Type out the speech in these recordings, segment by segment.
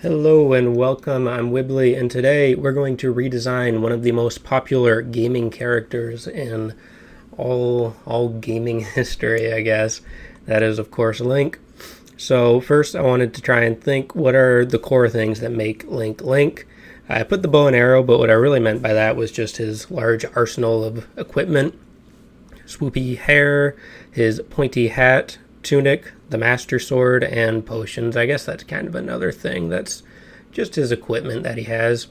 Hello and welcome, I'm Wibly, and today we're going to redesign one of the most popular gaming characters in all gaming history, I guess. That is, of course, Link. So first I wanted to try and think what are the core things that make Link Link. I put the bow and arrow, but what I really meant by that was just his large arsenal of equipment. Swoopy hair, his pointy hat, tunic, the master sword, and potions. I guess that's kind of another thing. That's just his equipment that he has.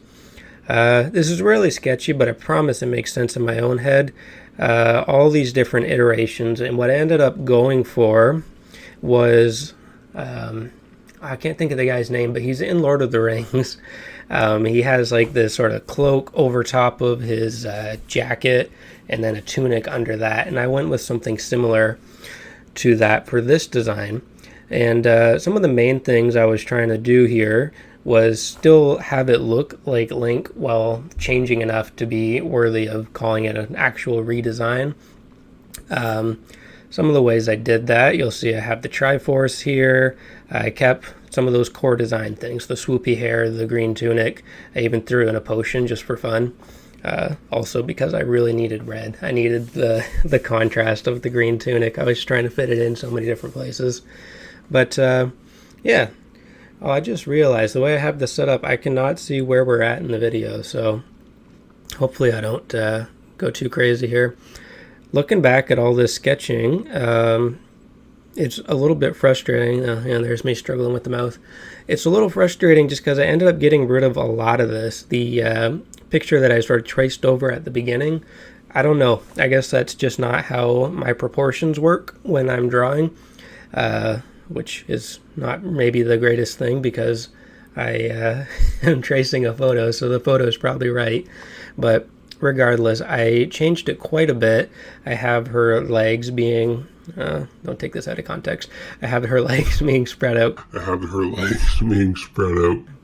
This is really sketchy, but I promise it makes sense in my own head. All these different iterations, and what I ended up going for was I can't think of the guy's name, but he's in Lord of the Rings. He has like this sort of cloak over top of his jacket and then a tunic under that, and I went with something similar to that for this design. And some of the main things I was trying to do here was still have it look like Link while changing enough to be worthy of calling it an actual redesign. Some of the ways I did that, you'll see I have the Triforce here. I kept some of those core design things, the swoopy hair, the green tunic. I even threw in a potion just for fun. Also because I really needed red. I needed the contrast of the green tunic. I was trying to fit it in so many different places. But yeah. Oh, I just realized the way I have this set up, I cannot see where we're at in the video. So hopefully I don't go too crazy here. Looking back at all this sketching, it's a little bit frustrating. And there's me struggling with the mouth. It's a little frustrating just because I ended up getting rid of a lot of this. The picture that I sort of traced over at the beginning, I don't know. I guess that's just not how my proportions work when I'm drawing, which is not maybe the greatest thing because I am tracing a photo, so the photo is probably right. But regardless, I changed it quite a bit. I have her legs being, don't take this out of context. I have her legs being spread out.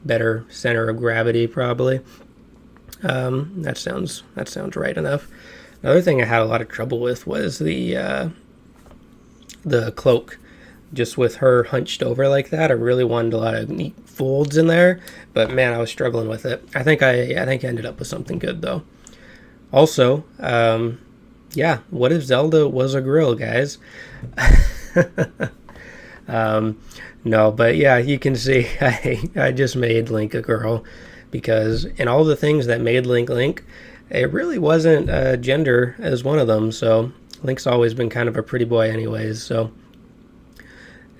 Better center of gravity, probably. That sounds right enough. Another thing I had a lot of trouble with was the cloak. Just with her hunched over like that, I really wanted a lot of neat folds in there, but man, I was struggling with it. I think I ended up with something good though. Also, yeah, what if Zelda was a girl, guys? No, but yeah, you can see I just made Link a girl because in all the things that made Link Link, it really wasn't gender as one of them. So Link's always been kind of a pretty boy anyways. So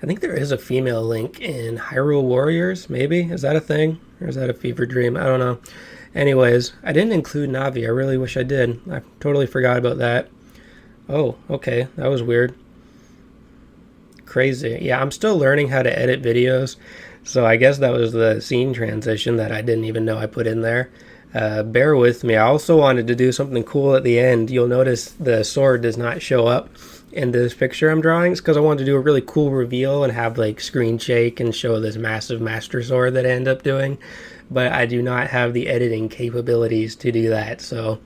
I think there is a female Link in Hyrule Warriors, maybe? Is that a thing? Or is that a fever dream? I don't know. Anyways, I didn't include Navi. I really wish I did. I totally forgot about that. Oh, okay. That was weird. Crazy. Yeah, I'm still learning how to edit videos. So I guess that was the scene transition that I didn't even know I put in there. Bear with me. I also wanted to do something cool at the end. You'll notice the sword does not show up in this picture I'm drawing. It's because I wanted to do a really cool reveal and have like screen shake and show this massive master sword that I end up doing. But I do not have the editing capabilities to do that. So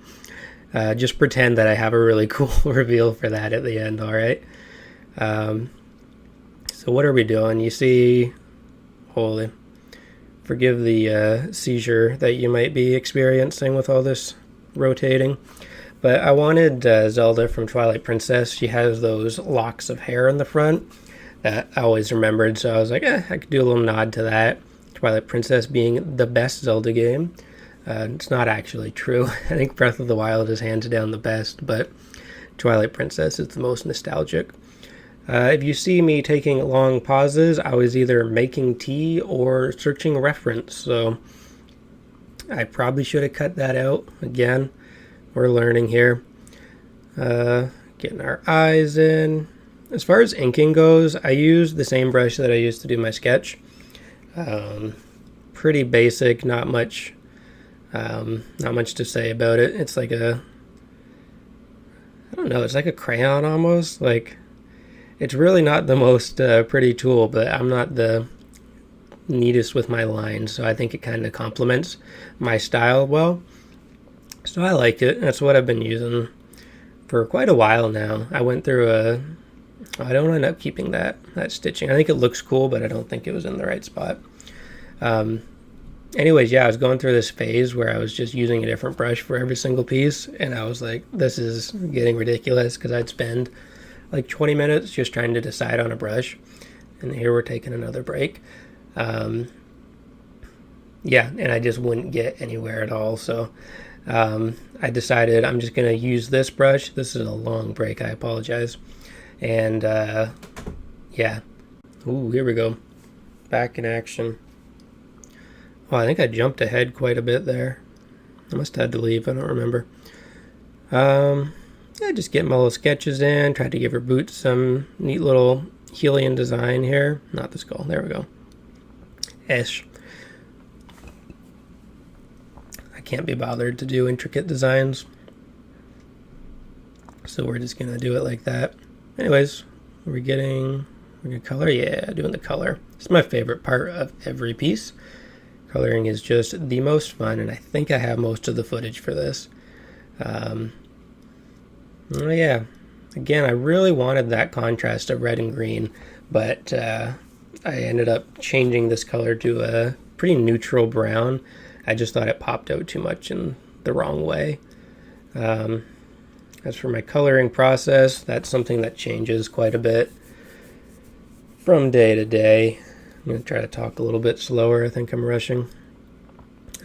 just pretend that I have a really cool reveal for that at the end, all right? So what are we doing? You see, holy, forgive the seizure that you might be experiencing with all this rotating. But I wanted Zelda from Twilight Princess. She has those locks of hair in the front that I always remembered. So I was like, I could do a little nod to that. Twilight Princess being the best Zelda game. It's not actually true. I think Breath of the Wild is hands down the best, but Twilight Princess is the most nostalgic. If you see me taking long pauses, I was either making tea or searching reference. So I probably should have cut that out. Again, we're learning here. Getting our eyes in. As far as inking goes, I use the same brush that I used to do my sketch. Pretty basic, not much to say about it. It's like I don't know, it's like a crayon almost. Like, it's really not the most pretty tool, but I'm not the neatest with my lines, so I think it kind of complements my style well. So I like it. That's what I've been using for quite a while now. I went through I don't end up keeping that stitching. I think it looks cool, but I don't think it was in the right spot. Anyways, yeah, I was going through this phase where I was just using a different brush for every single piece, and I was like, this is getting ridiculous, because I'd spend like 20 minutes just trying to decide on a brush, and here we're taking another break. Yeah, and I just wouldn't get anywhere at all, so I decided I'm just going to use this brush. This is a long break, I apologize. And yeah. Ooh, here we go. Back in action. Oh, I think I jumped ahead quite a bit there. I must have had to leave, I don't remember. Yeah, just getting my little sketches in. Tried to give her boots some neat little Helian design here. Not the skull, there we go. Ish. I can't be bothered to do intricate designs, so we're just gonna do it like that. Anyways, we're gonna color. Yeah, doing the color. It's my favorite part of every piece. Coloring is just the most fun, and I think I have most of the footage for this. Yeah, again, I really wanted that contrast of red and green, but I ended up changing this color to a pretty neutral brown. I just thought it popped out too much in the wrong way. As for my coloring process, that's something that changes quite a bit from day to day. I'm going to try to talk a little bit slower. I think I'm rushing.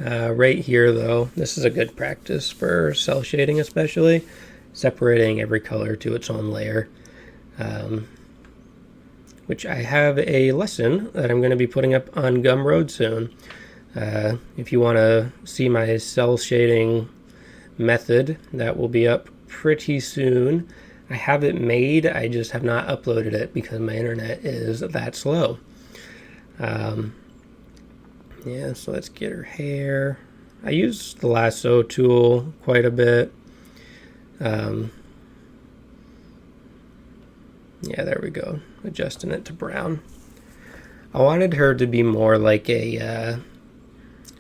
Right here, though, this is a good practice for cell shading, especially separating every color to its own layer, which I have a lesson that I'm going to be putting up on Gumroad soon. If you want to see my cell shading method, that will be up pretty soon. I have it made, I just have not uploaded it because my internet is that slow. Yeah, so let's get her hair. I use the lasso tool quite a bit. Yeah, there we go. Adjusting it to brown. I wanted her to be more like a, I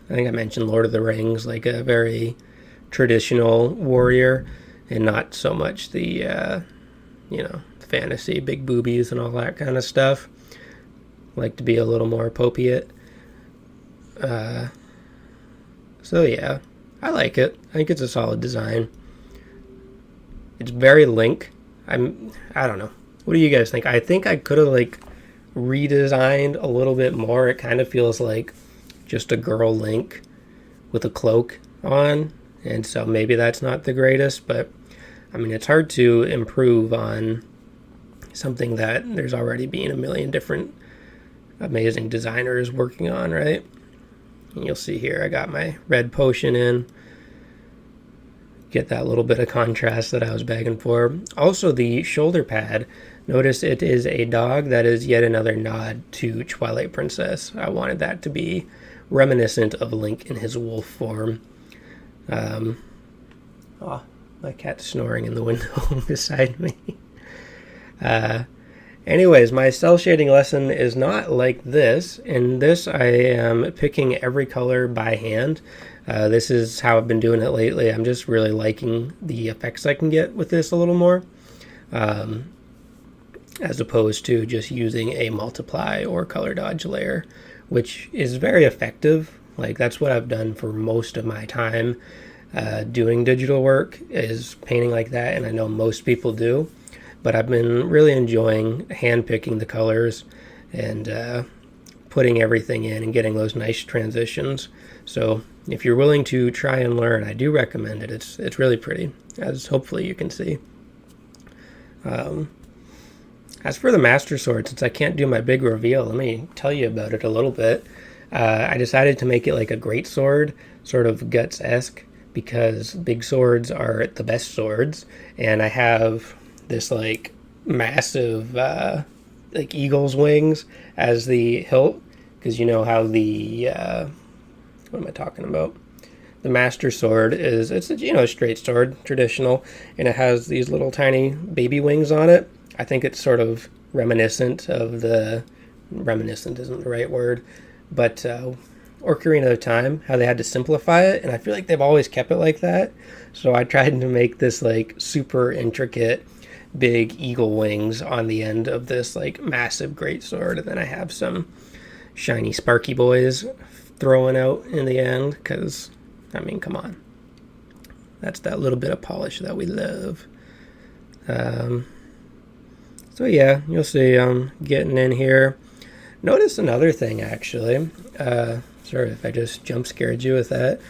think I mentioned Lord of the Rings, like a very traditional warrior, and not so much the, fantasy, big boobies and all that kind of stuff. Like to be a little more appropriate. So yeah, I like it. I think it's a solid design. It's very Link. I don't know. What do you guys think? I think I could have redesigned a little bit more. It kind of feels like just a girl Link with a cloak on, and so maybe that's not the greatest, but I mean, it's hard to improve on something that there's already been a million different amazing designers working on, right? And you'll see here I got my red potion in, get that little bit of contrast that I was begging for. Also, the shoulder pad, notice it is a dog. That is yet another nod to Twilight Princess. I wanted that to be reminiscent of Link in his wolf form. My cat's snoring in the window beside me. Anyways, my cell shading lesson is not like this. In this, I am picking every color by hand. This is how I've been doing it lately. I'm just really liking the effects I can get with this a little more, as opposed to just using a multiply or color dodge layer, which is very effective. Like, that's what I've done for most of my time doing digital work, is painting like that, and I know most people do. But I've been really enjoying hand-picking the colors and putting everything in and getting those nice transitions. So if you're willing to try and learn, I do recommend it. It's really pretty, as hopefully you can see. As for the Master Sword, since I can't do my big reveal, let me tell you about it a little bit. I decided to make it like a great sword, sort of Guts-esque, because big swords are the best swords, and I have this massive eagle's wings as the hilt, because you know how the what am I talking about? The Master Sword it's a straight sword, traditional, and it has these little tiny baby wings on it. I think it's sort of reminiscent of reminiscent isn't the right word, but Ocarina of Time, how they had to simplify it, and I feel like they've always kept it like that. So I tried to make this super intricate big eagle wings on the end of this massive great sword, and then I have some shiny sparky boys throwing out in the end, because, I mean, come on. That's that little bit of polish that we love. So yeah, you'll see I'm getting in here. Notice another thing, actually. Sorry if I just jump scared you with that.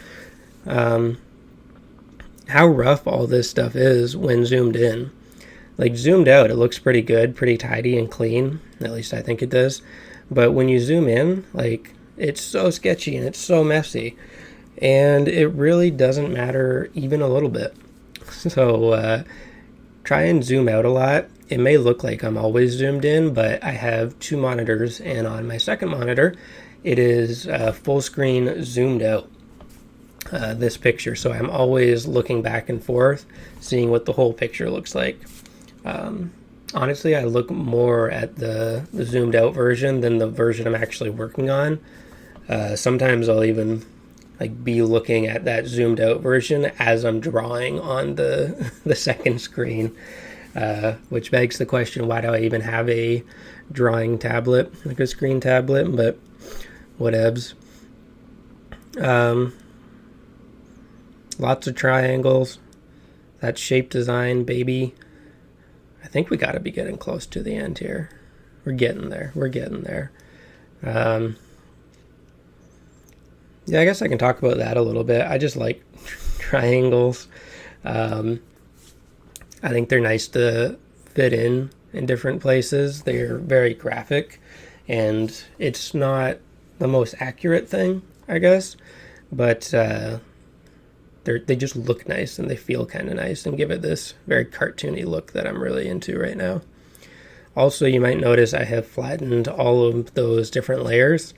How rough all this stuff is when zoomed in. Like, zoomed out, it looks pretty good, pretty tidy and clean. At least I think it does. But when you zoom in, like, it's so sketchy and it's so messy. And it really doesn't matter even a little bit. So try and zoom out a lot. It may look like I'm always zoomed in, but I have two monitors, and on my second monitor, it is full screen zoomed out, this picture. So I'm always looking back and forth, seeing what the whole picture looks like. Honestly, I look more at the zoomed out version than the version I'm actually working on. Sometimes I'll even be looking at that zoomed out version as I'm drawing on the second screen, which begs the question, why do I even have a drawing tablet, like a screen tablet? But whatevs. Lots of triangles. That's shape design, baby. I think we got to be getting close to the end here. We're getting there. Yeah, I guess I can talk about that a little bit. I just like triangles. I think they're nice to fit in different places. They're very graphic, and it's not the most accurate thing, I guess, but they just look nice and they feel kind of nice and give it this very cartoony look that I'm really into right now. Also, you might notice I have flattened all of those different layers.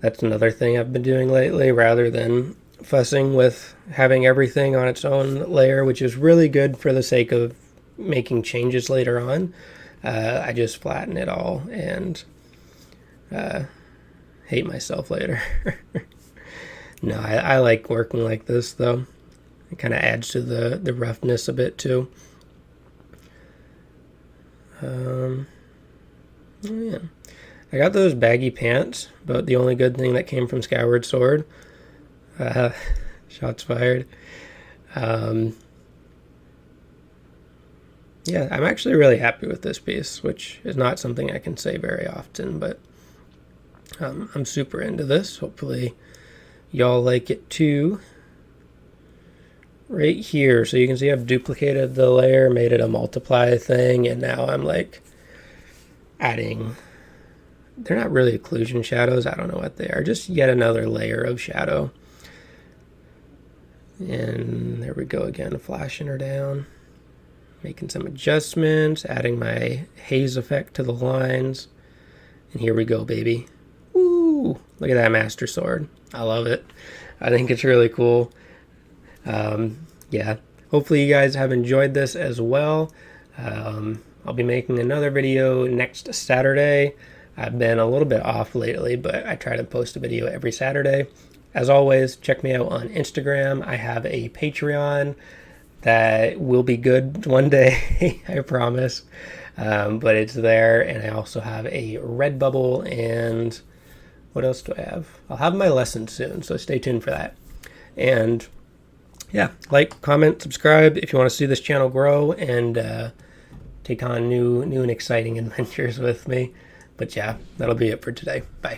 That's another thing I've been doing lately, rather than fussing with having everything on its own layer, which is really good for the sake of making changes later on. I just flatten it all and hate myself later. No, I like working like this, though. It kind of adds to the roughness a bit, too. Oh, yeah. I got those baggy pants, but the only good thing that came from Skyward Sword. Shots fired. Yeah, I'm actually really happy with this piece, which is not something I can say very often, but I'm super into this. Hopefully y'all like it too. Right here, so you can see I've duplicated the layer, made it a multiply thing, and now I'm like adding, they're not really occlusion shadows, I don't know what they are, just yet another layer of shadow. And there we go again, flashing her down, making some adjustments, adding my haze effect to the lines, and here we go, baby. Woo! Look at that Master Sword. I love it. I think it's really cool. Yeah, hopefully you guys have enjoyed this as well. I'll be making another video next Saturday. I've been a little bit off lately, but I try to post a video every Saturday. As always, check me out on Instagram. I have a Patreon that will be good one day, I promise. But it's there, and I also have a Redbubble, and what else do I have? I'll have my lesson soon, so stay tuned for that. And yeah, like, comment, subscribe if you want to see this channel grow and take on new and exciting adventures with me. But yeah, that'll be it for today. Bye.